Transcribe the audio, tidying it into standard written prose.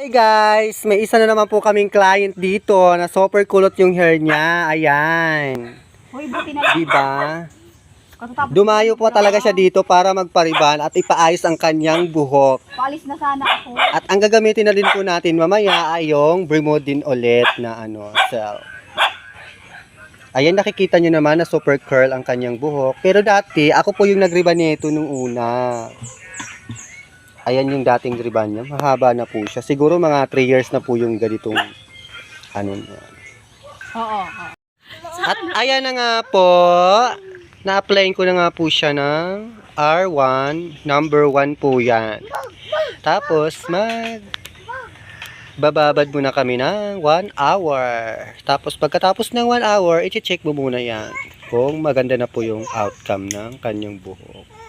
Hey guys, may isa na naman po kaming client dito na super kulot yung hair niya. Ayan. Hoy, buti na lang. Diba? Katatapos Dumayo po talaga siya dito para magpariban at ipaayos ang kanyang buhok. Paalis na sana ako. At ang gagamitin na din po natin mamaya ay yung Bermudian ulit na gel. Ayan, nakikita nyo naman na super curl ang kanyang buhok. Pero dati, ako po yung nagriban nito nung una. Ayan yung dating riban niya. Mahaba na po siya. Siguro mga 3 years na po yung ganitong niya. Oo. At ayan na nga po. Na-applyin ko na nga po siya ng R1. Number 1 po yan. Tapos bababad muna kami ng 1 hour. Tapos pagkatapos ng 1 hour, i-check mo muna yan kung maganda na po yung outcome ng kanyang buhok.